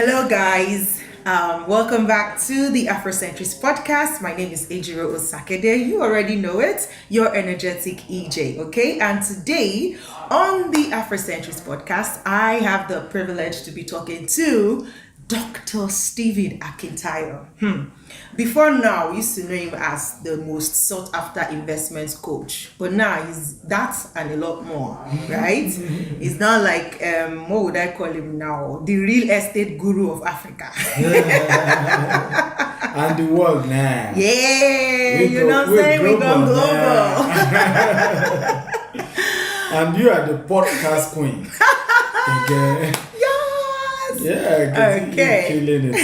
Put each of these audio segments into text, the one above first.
Hello, guys. Welcome back to the Afrocentrist podcast. My name is Ejiro Osakede. You already know it. Your energetic EJ, okay? And today on the Afrocentrist podcast, I have the privilege to be talking to Dr. Stephen Akintayo. Before now, we used to know him as the most sought after investment coach, but now he's that and a lot more, right? It's not like, what would I call him now? The real estate guru of Africa. And the world now. Yeah, you know what I'm saying? We go global. And you are the podcast queen. Okay. Yeah, Okay. you're killing it.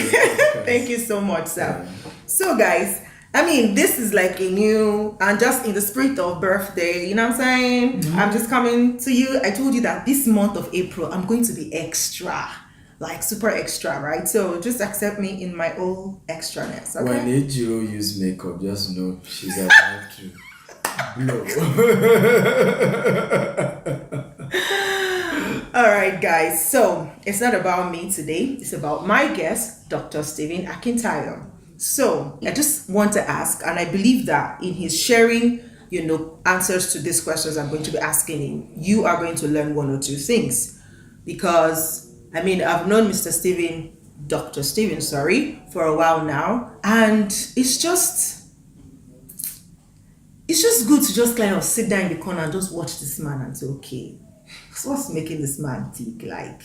Thank you so much, sir. So, guys, I mean, this is like a new, and just in the spirit of birthday, you know what I'm saying? I'm just coming to you. I told you that this month of April, I'm going to be extra, like super extra, right? So just accept me in my old extraness, okay? When Ejiro use makeup, just know she's about to blow. All right, guys. So it's not about me today. It's about my guest, Dr. Stephen Akintayo. So I just want to ask, and I believe that in his sharing, answers to these questions I'm going to be asking him, you are going to learn one or two things. Because, I mean, I've known Dr. Stephen, for a while now. And it's just good to just kind of sit down in the corner and just watch this man and say, okay, so what's making this man tick? Like,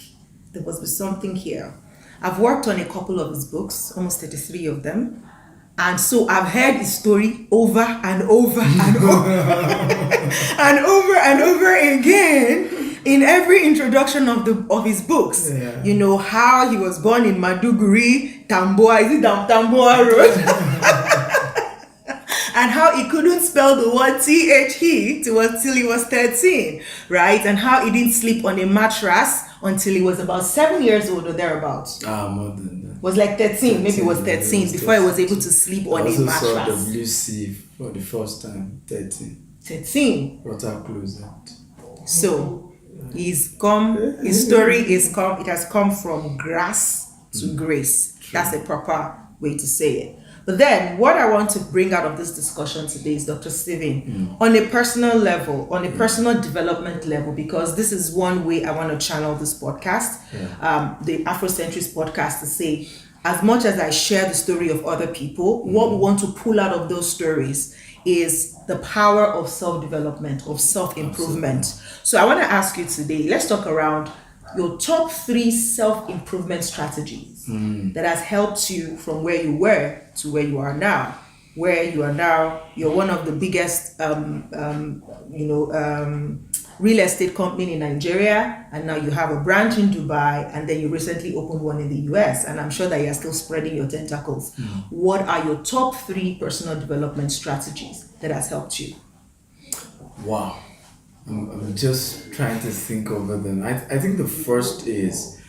there must be something here. I've worked on a couple of his books, almost 33 of them. And so I've heard his story over and over and over and over and over again in every introduction of his books. Yeah. You know, how he was born in Maduguri, Tamboa, is it Tamboa Road? And how he couldn't spell the word T-H-E till he was 13, right? And how he didn't sleep on a mattress until he was about 7 years old or thereabouts. More than that. Was like 13, maybe it was 13 before he was able to sleep on a I also mattress. saw WC for the first time, 13. 13. What how close that? So his story it has come from grass to grace. That's a proper way to say it. But then what I want to bring out of this discussion today is Dr. Stephen, on a personal level, on a personal development level, because this is one way I want to channel this podcast, the Afrocentrist podcast, to say, as much as I share the story of other people, what we want to pull out of those stories is the power of self-development, of self-improvement. Absolutely. So I want to ask you today, let's talk around your top 3 self-improvement strategies that has helped you from where you were to where you are now. Where you are now, you're one of the biggest, real estate company in Nigeria, and now you have a branch in Dubai, and then you recently opened one in the US, and I'm sure that you're still spreading your tentacles. What are your top 3 personal development strategies that has helped you? Wow. I'm just trying to think over them. I think the first is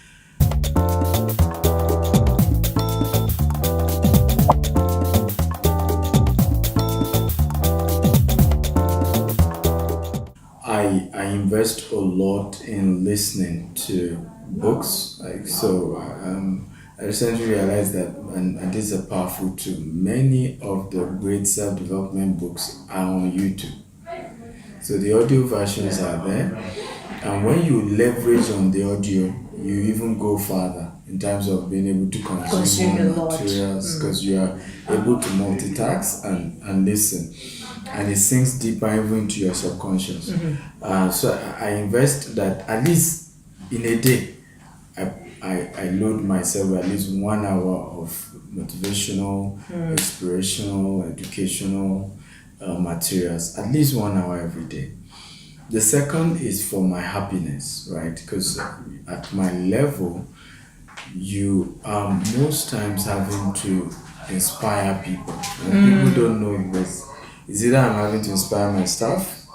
I invest a lot in listening to books. I recently realized that, and this is a powerful tool, many of the great self-development books are on YouTube. So the audio versions are there, and when you leverage on the audio, you even go further in terms of being able to consume more materials, because you are able to multitask and listen, and it sinks deeper even into your subconscious. So I invest that at least in a day. I load myself at least 1 hour of motivational, inspirational, educational materials, at least 1 hour every day. The second is for my happiness, right? Because at my level, you are most times having to inspire people. And people don't know this. It's either I'm having to inspire my staff,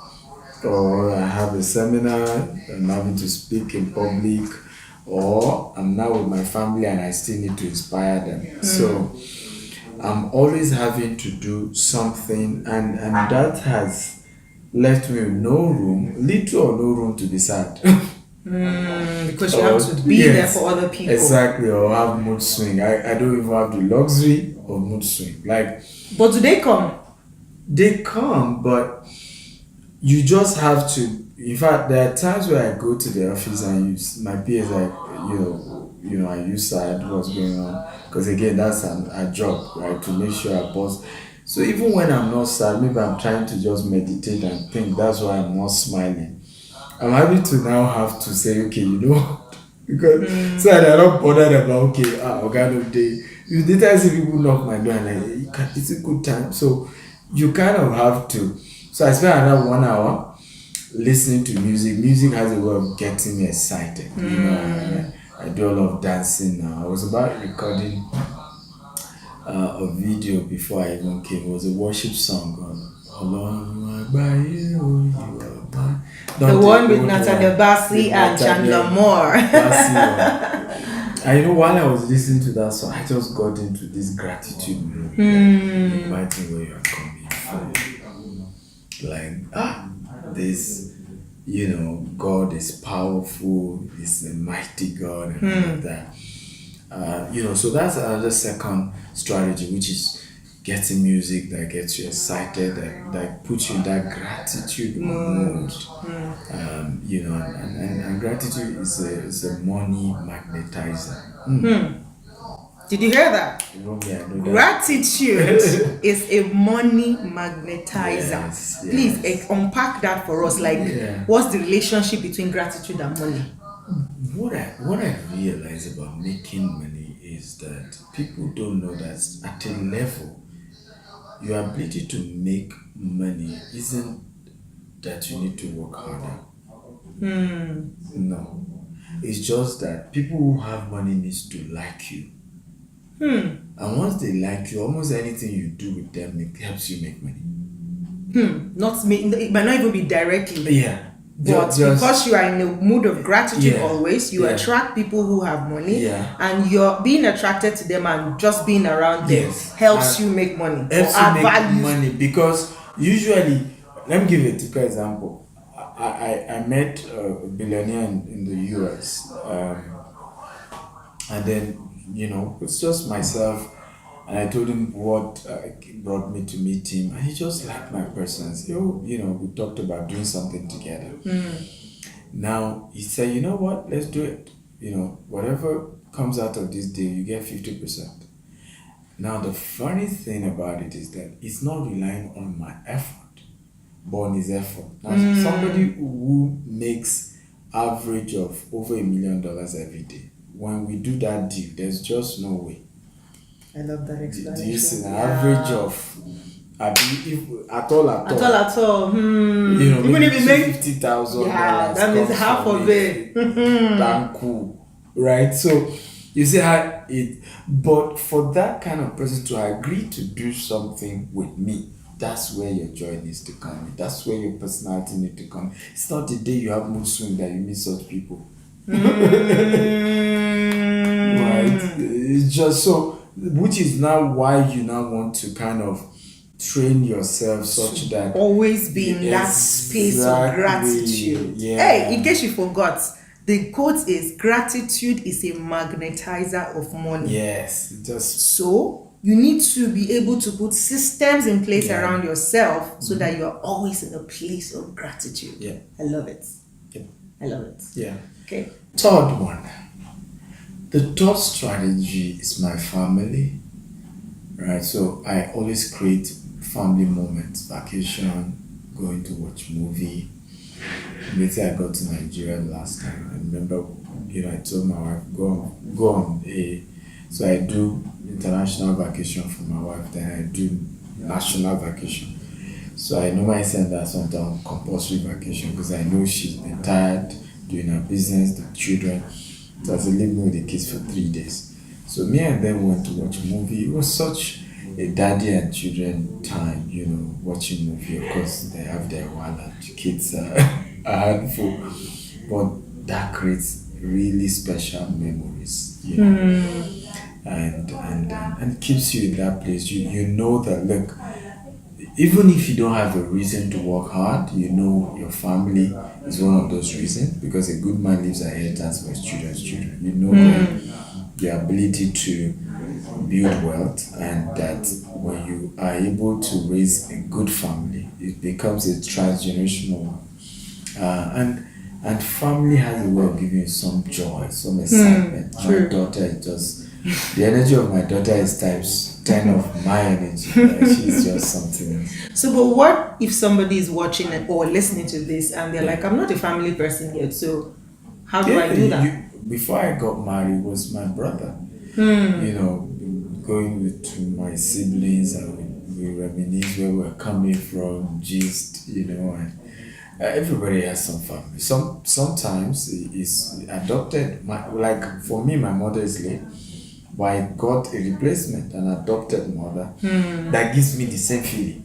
or I have a seminar, I'm having to speak in public, or I'm now with my family and I still need to inspire them. So I'm always having to do something, and that has left me with little or no room to be sad. Because you have to be there Yes, for other people. exactly, or have mood swing. I don't even have the luxury of mood swing. Like, But do they come? they come, but you just have to. In fact, there are times where I go to the office and my peers like, I use side what's going on, because again, that's a job, right? To make sure I boss. So even when I'm not sad, maybe I'm trying to just meditate and think. That's why I'm not smiling. I'm happy to now have to say, okay, you know what? Because so that I'm not bothered about, okay, organo day. You later see people knock my door and like, it's a good time. So you kind of have to. So I spend another 1 hour listening to music. Music has a way of getting me excited. You know, and I do a lot of dancing now. I was about recording a video before I even came. It was a worship song on Ọlọ́run àgbáyé o, you are mine. The one with Nathaniel Bassey and Chandler Moore. And you know, while I was listening to that song, I just got into this gratitude mood. Imagine where you are coming from. Like, this, God is powerful, He's a mighty God, and all of that. So that's another second strategy, which is getting music that gets you excited, that puts you in that gratitude mood. And gratitude is a money magnetizer. Did you hear that? Yeah, I know that. Gratitude is a money magnetizer. Yes. Please unpack that for us. What's the relationship between gratitude and money? What I realize about making money is that people don't know that at a level, your ability to make money isn't that you need to work harder. No. It's just that people who have money needs to like you. And once they like you, almost anything you do with them, it helps you make money. It might not even be directly. Yeah. But because you are in a mood of gratitude always, you Yeah. attract people who have money, Yeah. and you're being attracted to them, and just being around them helps you make money. Helps or you add make value. money, because usually, let me give you a typical example. I met a billionaire in the US, and then it's just myself, and I told him what brought me to meet him, and he just liked my presence. We talked about doing something together. Now he said, you know what, let's do it. Whatever comes out of this deal, you get 50%. Now the funny thing about it is that it's not relying on my effort, but on his effort. Now somebody who makes average of over $1 million every day, when we do that deal, there's just no way. I love that explanation. Do you see the average of, if at all? Even if you make $50,000, that means half of it. Damn cool, right? So you see how it. But for that kind of person to agree to do something with me, that's where your joy needs to come. That's where your personality needs to come. It's not the day you have mood swing that you meet such people. Right? It's just so. Which is now why you now want to kind of train yourself such that always be in that space of gratitude. Hey, in case you forgot, the quote is gratitude is a magnetizer of money. Yes, so you need to be able to put systems in place around yourself so that you are always in a place of gratitude. Yeah, I love it. Yeah. I love it. Yeah. Okay. Third one. The third strategy is my family, right? So I always create family moments, vacation, going to watch movie. Later I got to Nigeria last time. I remember, I told my wife, go on a. So I do international vacation for my wife, then I do national vacation. So I normally send her sometimes compulsory vacation because I know she's been tired doing her business, the children. So I was living with the kids for 3 days. So me and them went to watch a movie. It was such a daddy and children time, watching movie. Of course, they have their wallet. Kids are a handful. But that creates really special memories, and keeps you in that place. You know that, look, even if you don't have a reason to work hard, you know your family is one of those reasons, because a good man leaves an inheritance for his children's children. You know the ability to build wealth, and that when you are able to raise a good family, it becomes a transgenerational one. And family has a way of giving you some joy, some excitement. My daughter is just, the energy of my daughter is times 10 of my energy. She's just something else. So, but what if somebody is watching or listening to this and they're like, I'm not a family person yet, so how do I do that? Before I got married, it was my brother. You know, going with my siblings, and we reminisce where we're coming from, gist, you know, and everybody has some family. Sometimes it's adopted. Like for me, my mother is late, but I got a replacement, an adopted mother that gives me the same feeling.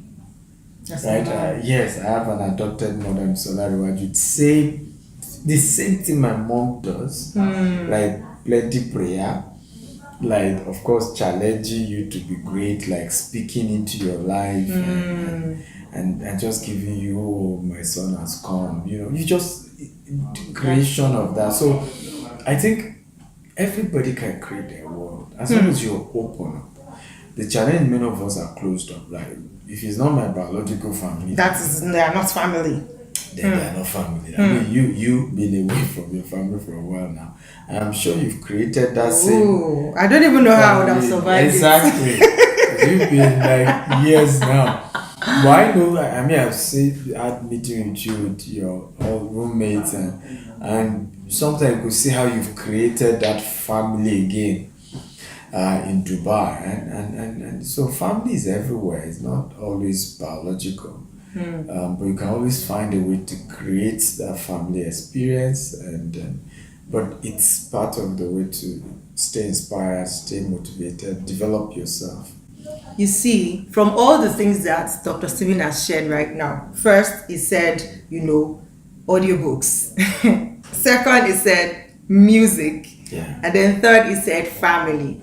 That's Right? Yes, I have an adopted mother in Solariwaju. The same thing my mom does, like plenty prayer, like of course challenging you to be great, like speaking into your life, and just giving you, oh, my son has come. You know, you just creation of that. So I think everybody can create their world as long as you're open up. The challenge, many of us are closed up. Like if it's not my biological family, they are not family. Then they are not family. I mean, you've been away from your family for a while now. And I'm sure you've created that same. I don't even know how I would have survived. Exactly. You've been like years now. But I know, I mean, I've meeting with you, with your roommates, and sometimes you could see how you've created that family again in Dubai. And so family is everywhere. It's not always biological. But you can always find a way to create that family experience, but it's part of the way to stay inspired, stay motivated, develop yourself. You see, from all the things that Dr. Stephen has shared right now, first he said, audiobooks. Second, he said music. Yeah. And then third, he said family.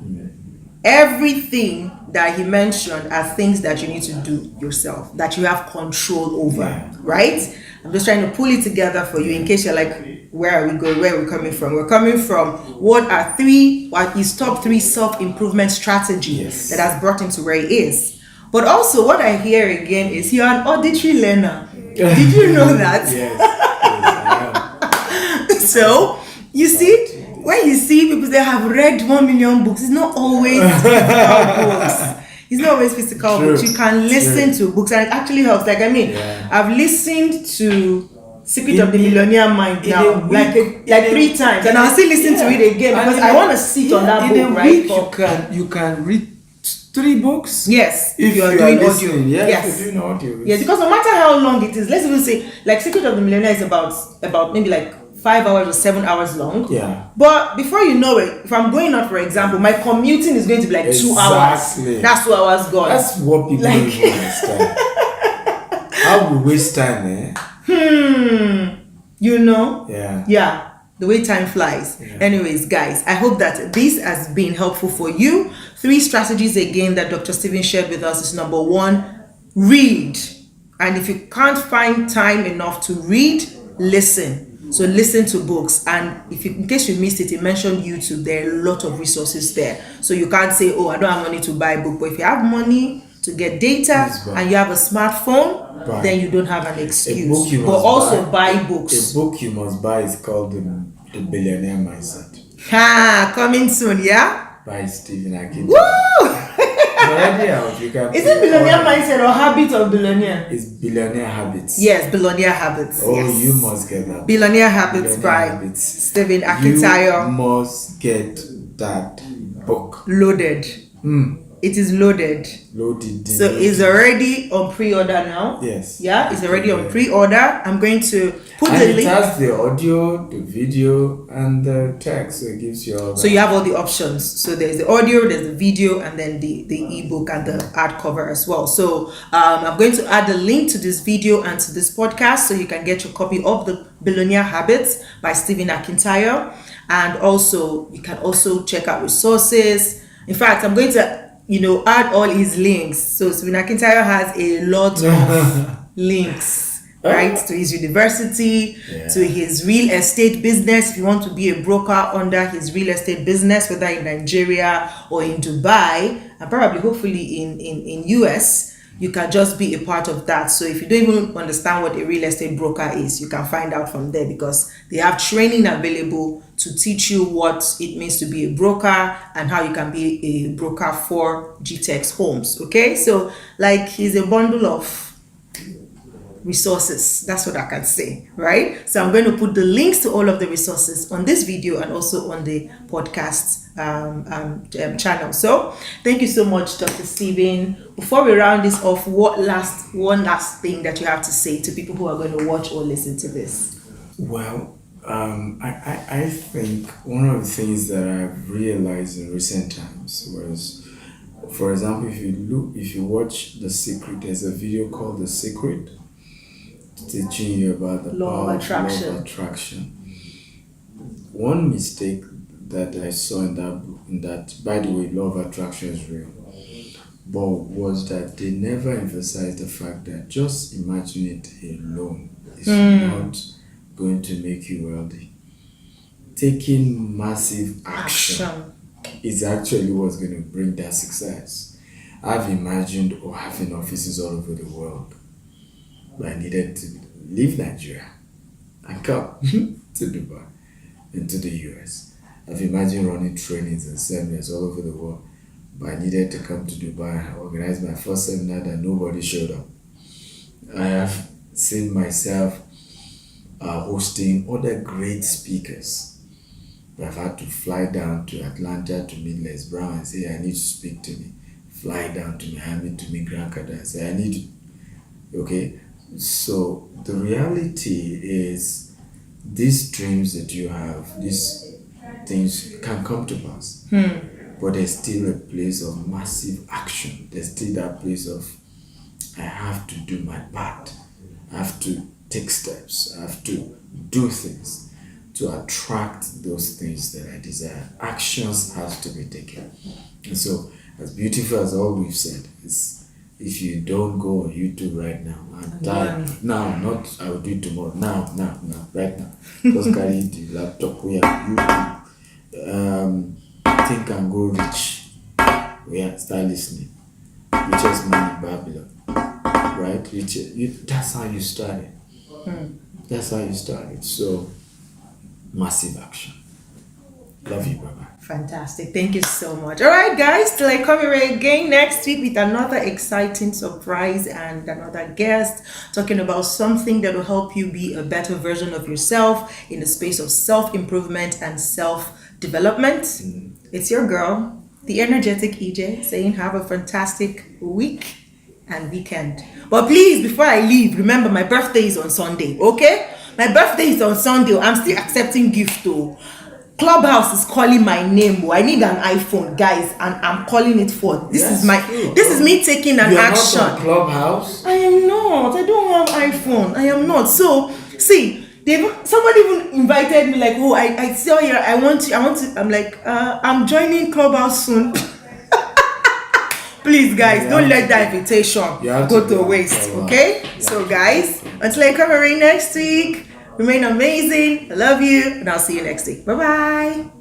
Everything that he mentioned are things that you need to do yourself, that you have control over, right? I'm just trying to pull it together for you in case you're like, where are we going? Where are we coming from? We're coming from what his top 3 self-improvement strategies that has brought him to where he is. But also what I hear again is you're an auditory learner. Did you know that? Yes, I am. So, you see, when you see people that have read 1 million books, it's not always physical books. It's not always physical books. You can listen to books, and it actually helps. Like, I've listened to Secret of the Millionaire Mind now, like 3 times, and I'll still listen to it again because I want to sit on that book, right? You can read 3 books. Yes, if you are doing audio. Yes, you're doing audio. Yes, because no matter how long it is, let's even say, like Secret of the Millionaire is about maybe like 5 hours or 7 hours long. Yeah. But before you know it, if I'm going out, for example, my commuting is going to be like 2 hours. That's 2 hours gone. That's what people don't even understand. How we waste time, eh? Yeah. The way time flies. Anyways, guys, I hope that this has been helpful for you. 3 strategies again that Dr. Stephen shared with us is number 1, read. And if you can't find time enough to read, listen. So listen to books, and in case you missed it, he mentioned YouTube. There are a lot of resources there. So you can't say, I don't have money to buy a book. But if you have money to get data and you have a smartphone, then you don't have an excuse. But also buy books. A book you must buy is called The Billionaire Mindset. Coming soon, yeah? By Stephen Akintayo. Woo! Is it Billionaire Mindset or Habit of Billionaire? It's Billionaire Habits. Yes, Billionaire Habits. Oh, yes. You must get that. Billionaire Habits by Stephen Akintayo. You must get that book. Loaded. It is loaded. So it's already on pre-order now. Yes. Yeah, it's already on pre-order. I'm going to put the link. It has the audio, the video, and the text. So it gives you all that. So you have all the options. So there's the audio, there's the video, and then the ebook and the hardcover as well. So I'm going to add the link to this video and to this podcast so you can get your copy of The Billionaire Habits by Stephen Akintayo. And also, you can also check out resources. In fact, I'm going to add all his links. So Stephen Akintayo has a lot of links, right? To his university, to his real estate business. If you want to be a broker under his real estate business, whether in Nigeria or in Dubai, and probably hopefully in US, you can just be a part of that. So if you don't even understand what a real estate broker is, you can find out from there, because they have training available to teach you what it means to be a broker and how you can be a broker for GTEx Homes. Okay, so like he's a bundle of resources. That's what I can say, right? So I'm going to put the links to all of the resources on this video and also on the podcast channel. So thank you so much, Dr. Stephen. Before we round this off, one last thing that you have to say to people who are going to watch or listen to this? Well, I think one of the things that I've realized in recent times was, for example, if you watch The Secret, there's a video called The Secret, teaching you about the law of attraction. One mistake that I saw in that, by the way, law of attraction is real, but was that they never emphasized the fact that just imagine it alone is not going to make you wealthy. Taking massive action is actually what's going to bring that success. I've imagined having offices all over the world, but I needed to leave Nigeria and come to Dubai and to the US. I've imagined running trainings and seminars all over the world, but I needed to come to Dubai and organize my first seminar that nobody showed up. I have seen myself hosting other great speakers. I've had to fly down to Atlanta to meet Les Brown and say, I need to speak to me. Fly down to Miami to meet Grant Cardone and say, I need to. Okay? So the reality is, these dreams that you have, these things can come to pass. But there's still a place of massive action. There's still that place of, I have to do my part. I have to take steps. I have to do things to attract those things that I desire. Actions have to be taken. And so, as beautiful as all we've said, is if you don't go on YouTube right now, I will do it tomorrow. Now, right now. Just carry the laptop, we have YouTube. Think and Grow Rich. Start listening. Richest Man in Babylon. Right? That's how you started. That's how you started. So, massive action. Love you, Baba. Fantastic. Thank you so much. All right, guys, till I come here again next week with another exciting surprise and another guest talking about something that will help you be a better version of yourself in the space of self-improvement and self-development. It's your girl, the energetic EJ, saying have a fantastic week and weekend. But please, before I leave, remember my birthday is on Sunday, okay? My birthday is on Sunday. I'm still accepting gift though. Clubhouse is calling my name. I need an iPhone, guys, and I'm calling it forth. This is me taking an action. Not on Clubhouse? I am not. I don't have iPhone. I am not. So see, somebody even invited me like, oh, I saw here. I want to. I'm like, I'm joining Clubhouse soon. Please, guys, don't let that invitation go to waste. Okay? Yeah. So, guys, until I come around next week. Remain amazing. I love you. And I'll see you next week. Bye-bye.